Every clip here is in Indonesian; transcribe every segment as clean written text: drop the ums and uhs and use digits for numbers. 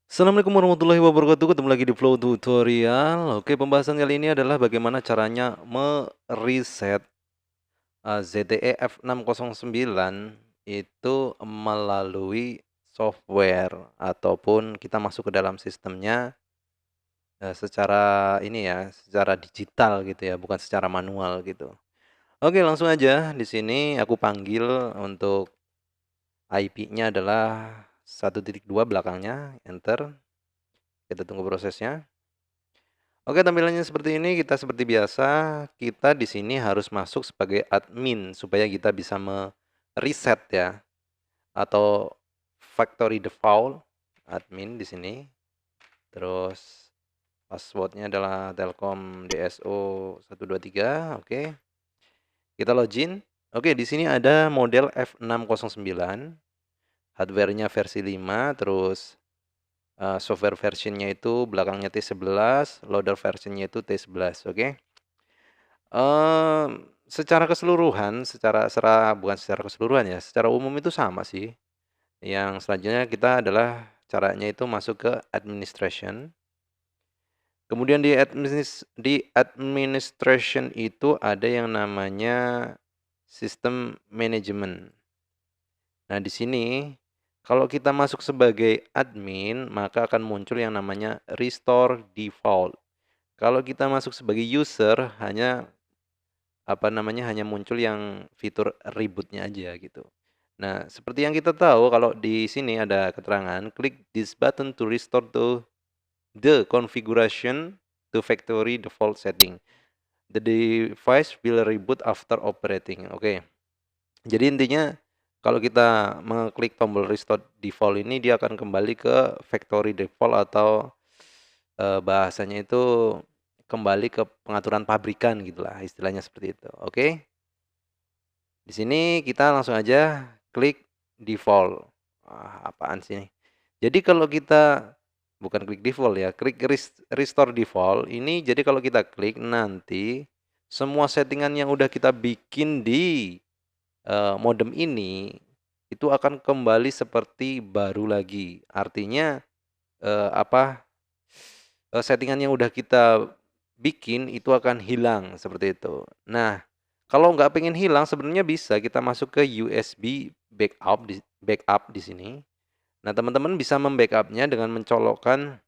Assalamualaikum warahmatullahi wabarakatuh. Ketemu lagi di Flow Tutorial. Oke, pembahasan kali ini adalah bagaimana caranya mereset ZTE F609 itu melalui software ataupun kita masuk ke dalam sistemnya secara ini ya, secara digital gitu ya, bukan secara manual gitu. Oke, langsung aja. Di sini aku panggil untuk IP-nya adalah 1.2 belakangnya, enter. Kita tunggu prosesnya. Oke, tampilannya seperti ini. Kita seperti biasa, kita di sini harus masuk sebagai admin supaya kita bisa mereset ya, atau factory default admin di sini. Terus passwordnya adalah Telkom DSO 123. Oke, kita login. Oke, di sini ada model F609, hardware-nya versi 5, terus software versionnya itu belakangnya T11, loader versionnya itu T11, oke. Secara keseluruhan, bukan secara keseluruhan ya, secara umum itu sama sih. Yang selanjutnya kita adalah caranya itu masuk ke administration. Kemudian di administration itu ada yang namanya sistem management. Nah, di sini kalau kita masuk sebagai admin, maka akan muncul yang namanya restore default. Kalau kita masuk sebagai user, hanya hanya muncul yang fitur reboot-nya aja gitu. Nah, seperti yang kita tahu kalau di sini ada keterangan, klik this button to restore to the configuration to factory default setting. The device will reboot after operating. Oke. Jadi intinya kalau kita mengklik tombol restore default ini, dia akan kembali ke factory default atau bahasanya itu kembali ke pengaturan pabrikan gitulah, istilahnya seperti itu. Oke. Di sini kita langsung aja klik default. Apaan sih ini? Jadi kalau kita bukan klik default ya, klik restore default ini, jadi kalau kita klik nanti semua settingan yang udah kita bikin di modem ini itu akan kembali seperti baru lagi. Artinya settingan yang udah kita bikin itu akan hilang seperti itu. Nah, kalau nggak pengen hilang sebenarnya bisa kita masuk ke USB backup di sini. Nah, teman-teman bisa membackup-nya dengan mencolokkan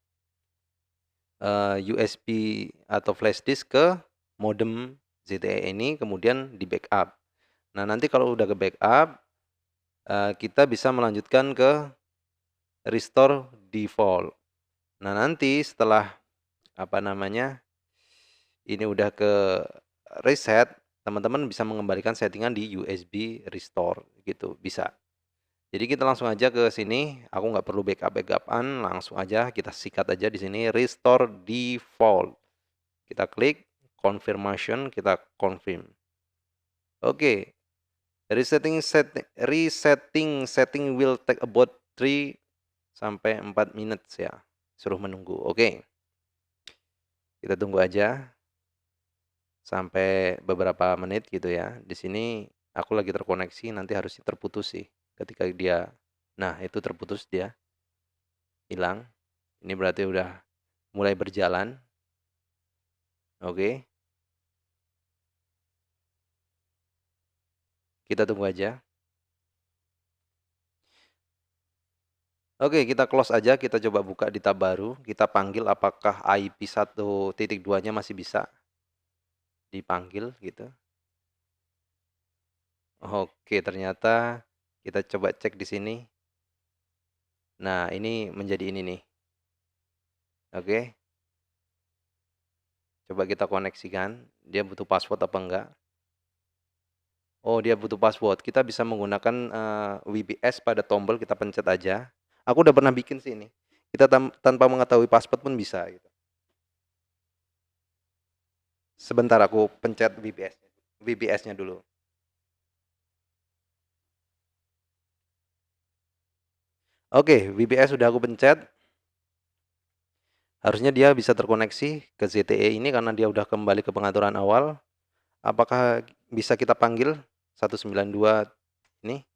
USB atau flash disk ke modem ZTE ini, kemudian di backup. Nah, nanti kalau udah ke backup, kita bisa melanjutkan ke restore default. Nah, nanti setelah ini udah ke reset, teman-teman bisa mengembalikan settingan di USB restore gitu, bisa. Jadi kita langsung aja ke sini, aku nggak perlu backup-backupan, langsung aja kita sikat aja di sini restore default. Kita klik confirmation, kita confirm. Oke. Resetting setting will take about 3 sampai 4 minutes ya. Suruh menunggu. Oke. Kita tunggu aja sampai beberapa menit gitu ya. Di sini aku lagi terkoneksi, nanti harusnya terputus sih. Ketika dia, nah itu terputus dia, hilang. Ini berarti udah mulai berjalan. Oke. Kita tunggu aja. Oke, kita close aja, kita coba buka di tab baru. Kita panggil apakah IP 1.2-nya masih bisa dipanggil gitu. Oke, ternyata kita coba cek di sini. Nah, ini menjadi ini nih. Oke. Coba kita koneksikan, dia butuh password apa enggak. Oh, dia butuh password. Kita bisa menggunakan WBS pada tombol, kita pencet aja. Aku udah pernah bikin sih ini. Kita tanpa mengetahui password pun bisa gitu. Sebentar aku pencet WBS-nya dulu. Oke, WBS sudah aku pencet. Harusnya dia bisa terkoneksi ke ZTE ini karena dia udah kembali ke pengaturan awal. Apakah bisa kita panggil 192 ini.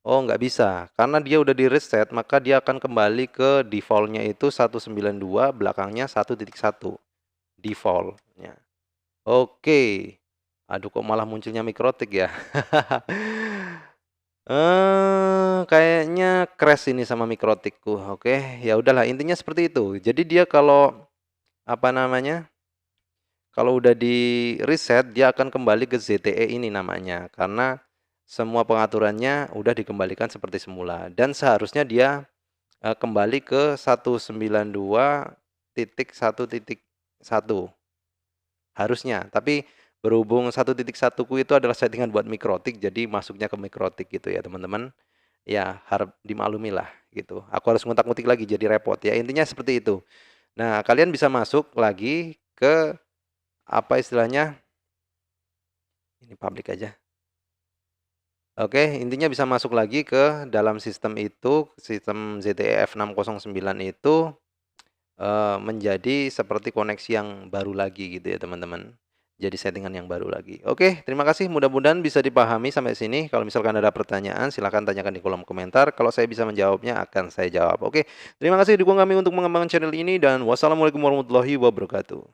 Oh, nggak bisa, karena dia udah di-reset, maka dia akan kembali ke default-nya itu 192 belakangnya 1.1 default-nya. Oke. Aduh, kok malah munculnya mikrotik ya? Kayaknya crash ini sama mikrotikku. Oke, ya udahlah, intinya seperti itu. Jadi dia kalau apa namanya? Kalau udah di-reset, dia akan kembali ke ZTE ini namanya, karena semua pengaturannya udah dikembalikan seperti semula dan seharusnya dia kembali ke 192.1.1 harusnya. Tapi berhubung 1.1 ku itu adalah settingan buat mikrotik, jadi masuknya ke mikrotik gitu ya teman-teman. Ya harap dimaklumilah gitu. Aku harus ngutak-ngutik lagi jadi repot ya. Intinya seperti itu. Nah, kalian bisa masuk lagi ke apa istilahnya? Ini public aja. Oke, intinya bisa masuk lagi ke dalam sistem itu, sistem ZTE F609 itu menjadi seperti koneksi yang baru lagi gitu ya teman-teman. Jadi settingan yang baru lagi. Oke, terima kasih. Mudah-mudahan bisa dipahami sampai sini. Kalau misalkan ada pertanyaan, silahkan tanyakan di kolom komentar. Kalau saya bisa menjawabnya, akan saya jawab. Oke, terima kasih dukung kami untuk mengembangkan channel ini. Dan wassalamualaikum warahmatullahi wabarakatuh.